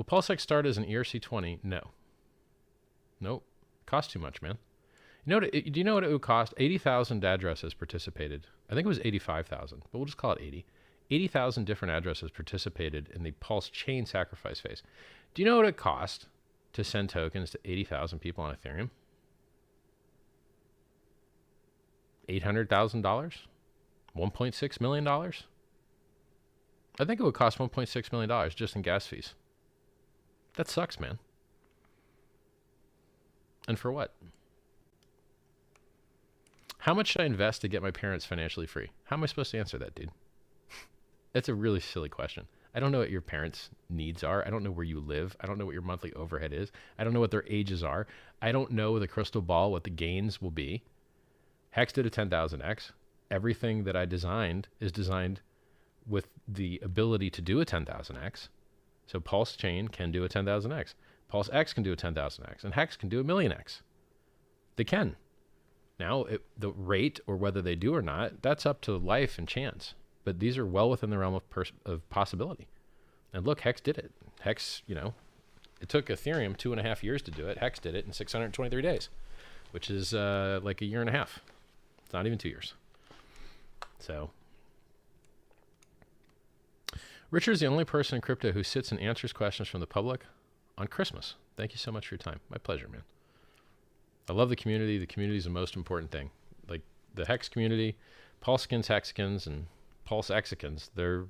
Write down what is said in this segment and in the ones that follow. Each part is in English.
Will PulseX start as an ERC20? No. Nope. Costs too much, man. Do you know what it would cost? 80,000 addresses participated. I think it was 85,000, but we'll just call it 80. 80,000 different addresses participated in the Pulsechain sacrifice phase. Do you know what it cost to send tokens to 80,000 people on Ethereum? $800,000? $1.6 million? I think it would cost $1.6 million just in gas fees. That sucks, man. And for what? How much should I invest to get my parents financially free? How am I supposed to answer that, dude? That's a really silly question. I don't know what your parents' needs are. I don't know where you live. I don't know what your monthly overhead is. I don't know what their ages are. I don't know with a crystal ball what the gains will be. Hex did a 10,000x. Everything that I designed is designed with the ability to do a 10,000x. So Pulsechain can do a 10,000x. PulseX can do a 10,000x. And Hex can do a millionx. They can. Now, the rate or whether they do or not, that's up to life and chance. But these are well within the realm of possibility. And look, Hex did it. Hex, it took Ethereum 2.5 years to do it. Hex did it in 623 days, which is like a year and a half. It's not even 2 years. So, Richard's the only person in crypto who sits and answers questions from the public on Christmas. Thank you so much for your time. My pleasure, man. I love the community. The community is the most important thing. Like the Hex community, Pulsekins, Hexicans, and PulseXicans, they're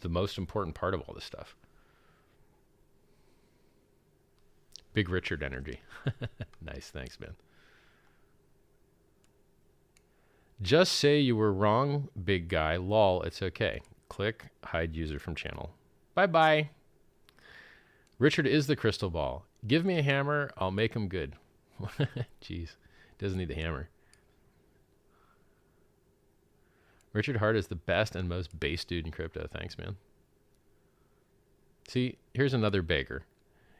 the most important part of all this stuff. Big Richard energy. Nice. Thanks, man. Just say you were wrong, big guy. Lol, it's okay. Click hide user from channel. Bye-bye. Richard is the crystal ball. Give me a hammer. I'll make him good. Jeez. Doesn't need the hammer. Richard Heart is the best and most base dude in crypto. Thanks, man. See, here's another beggar.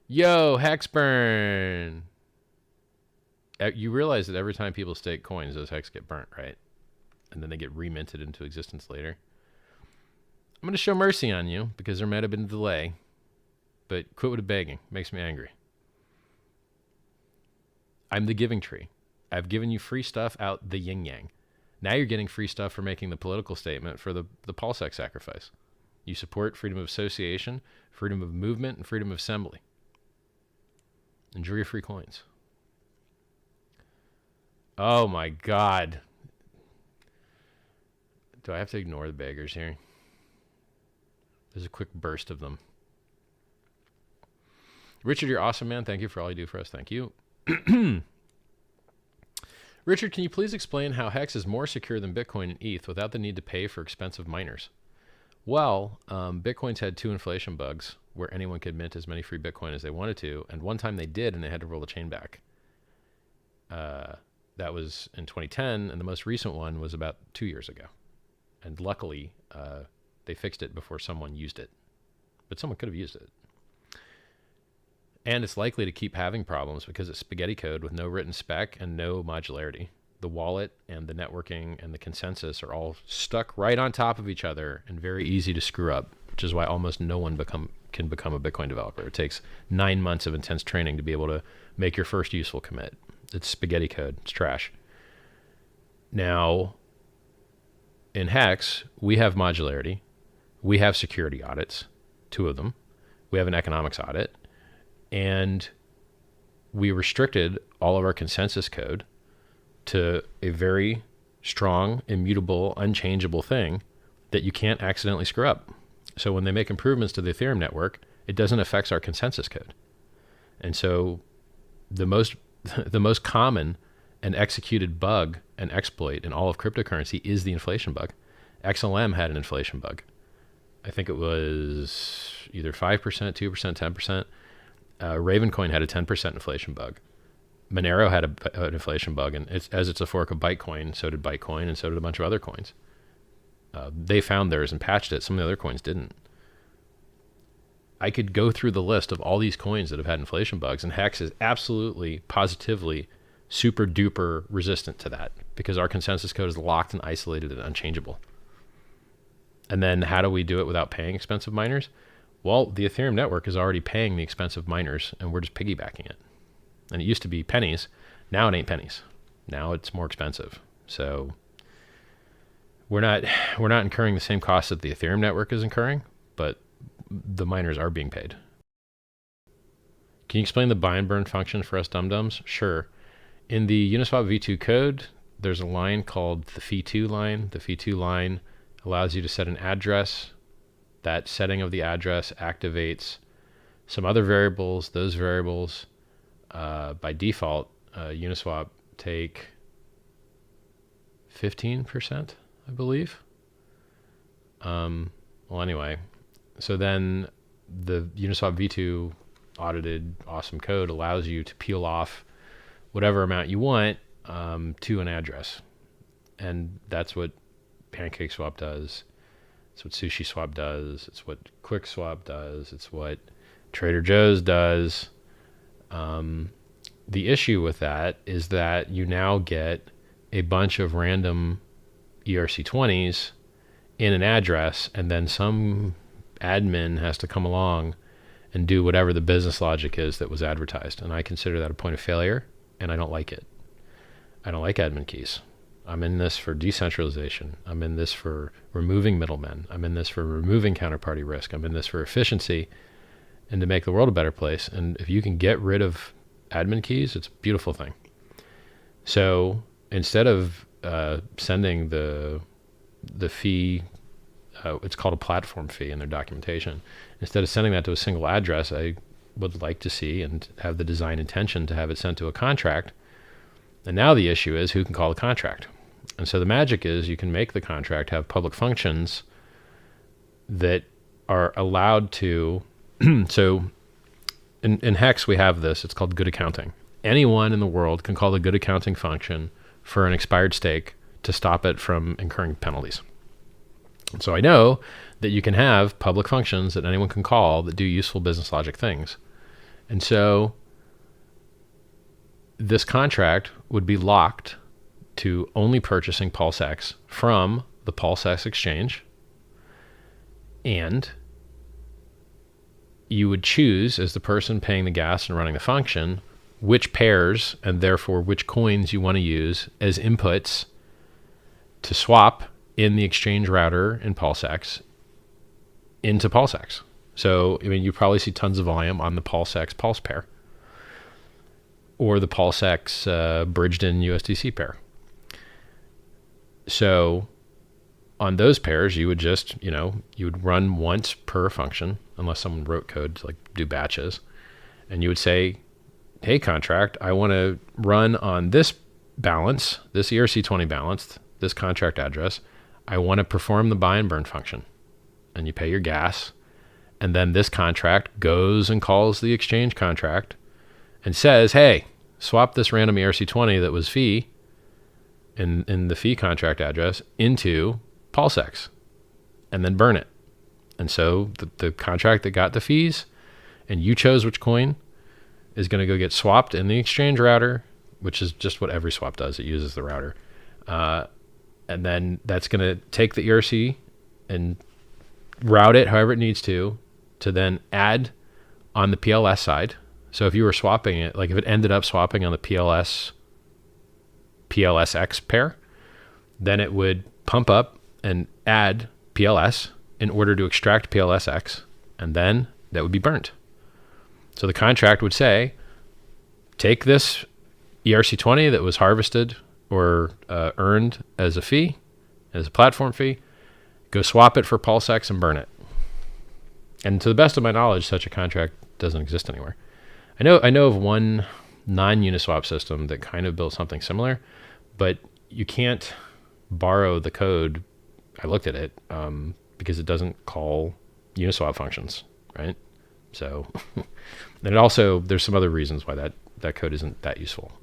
Yo, Hexburn. You realize that every time people stake coins, those hex get burnt, right? And then they get reminted into existence later. I'm going to show mercy on you because there might have been a delay. But quit with the begging. Makes me angry. I'm the giving tree. I've given you free stuff out the yin-yang. Now you're getting free stuff for making the political statement for the PulseX sacrifice. You support freedom of association, freedom of movement, and freedom of assembly. Enjoy your free coins. Oh my God. Do I have to ignore the beggars here? There's a quick burst of them. Richard, you're awesome, man. Thank you for all you do for us. Thank you. Richard, can you please explain how Hex is more secure than Bitcoin and ETH without the need to pay for expensive miners? Well, Bitcoin's had 2 inflation bugs where anyone could mint as many free Bitcoin as they wanted to. And one time they did, and they had to roll the chain back. That was in 2010, and the most recent one was about 2 years ago. And luckily, they fixed it before someone used it. But someone could have used it. And it's likely to keep having problems because it's spaghetti code with no written spec and no modularity. The wallet and the networking and the consensus are all stuck right on top of each other and very easy to screw up, which is why almost no one can become a Bitcoin developer. It takes 9 months of intense training to be able to make your first useful commit. It's spaghetti code. It's trash. Now, in Hex, we have modularity. We have security audits, 2 of them. We have an economics audit. And we restricted all of our consensus code to a very strong, immutable, unchangeable thing that you can't accidentally screw up. So when they make improvements to the Ethereum network, it doesn't affect our consensus code. And so the most common and executed bug and exploit in all of cryptocurrency is the inflation bug. XLM had an inflation bug. I think it was either 5%, 2%, 10%. Ravencoin had a 10% inflation bug. Monero had an inflation bug, and as it's a fork of Bytecoin, so did Bytecoin, and so did a bunch of other coins. They found theirs and patched it. Some of the other coins didn't. I could go through the list of all these coins that have had inflation bugs, and Hex is absolutely, positively, super duper resistant to that because our consensus code is locked and isolated and unchangeable. And then how do we do it without paying expensive miners? Well, the Ethereum network is already paying the expensive miners, and we're just piggybacking it. And it used to be pennies. Now it ain't pennies. Now it's more expensive. So we're not incurring the same costs that the Ethereum network is incurring, but the miners are being paid. Can you explain the buy and burn function for us dum-dums? Sure. In the Uniswap v2 code, there's a line called the fee2 line. The fee2 line allows you to set an address. That setting of the address activates some other variables. Those variables, by default, Uniswap take 15%, I believe. Well, anyway, so then the Uniswap v2 audited awesome code allows you to peel off whatever amount you want to an address. And that's what PancakeSwap does. It's what SushiSwap does. It's what QuickSwap does. It's what Trader Joe's does. The issue with that is that you now get a bunch of random ERC20s in an address, and then some admin has to come along and do whatever the business logic is that was advertised. And I consider that a point of failure, and I don't like it. I don't like admin keys. I'm in this for decentralization. I'm in this for removing middlemen. I'm in this for removing counterparty risk. I'm in this for efficiency and to make the world a better place. And if you can get rid of admin keys, it's a beautiful thing. So instead of sending the fee, it's called a platform fee in their documentation. Instead of sending that to a single address, I would like to see and have the design intention to have it sent to a contract. And now the issue is who can call the contract. And so the magic is you can make the contract have public functions that are allowed to. So in HEX, we have this. It's called good accounting. Anyone in the world can call the good accounting function for an expired stake to stop it from incurring penalties. And so I know that you can have public functions that anyone can call that do useful business logic things. And so this contract would be locked to only purchasing PulseX from the PulseX exchange. And you would choose, as the person paying the gas and running the function, which pairs and therefore which coins you want to use as inputs to swap in the exchange router in PulseX into PulseX. So, I mean, you probably see tons of volume on the PulseX Pulse pair or the PulseX bridged in USDC pair. So on those pairs, you would just, you would run once per function, unless someone wrote code to like do batches. And you would say, hey, contract, I want to run on this balance, this ERC20 balance, this contract address. I want to perform the buy and burn function. And you pay your gas. And then this contract goes and calls the exchange contract and says, hey, swap this random ERC20 that was fee in the fee contract address into PulseX and then burn it. And so the contract that got the fees and you chose which coin is going to go get swapped in the exchange router, which is just what every swap does. It uses the router. And then that's going to take the ERC and route it however it needs to then add on the PLS side. So if you were swapping it, like if it ended up swapping on the PLSX pair, then it would pump up and add PLS in order to extract PLSX, and then that would be burnt. So the contract would say, take this ERC20 that was harvested or earned as a fee, as a platform fee, go swap it for PulseX and burn it. And to the best of my knowledge, such a contract doesn't exist anywhere. I know of one non-Uniswap system that kind of built something similar, but you can't borrow the code. I looked at it because it doesn't call Uniswap functions, right? So, and it also, there's some other reasons why that code isn't that useful.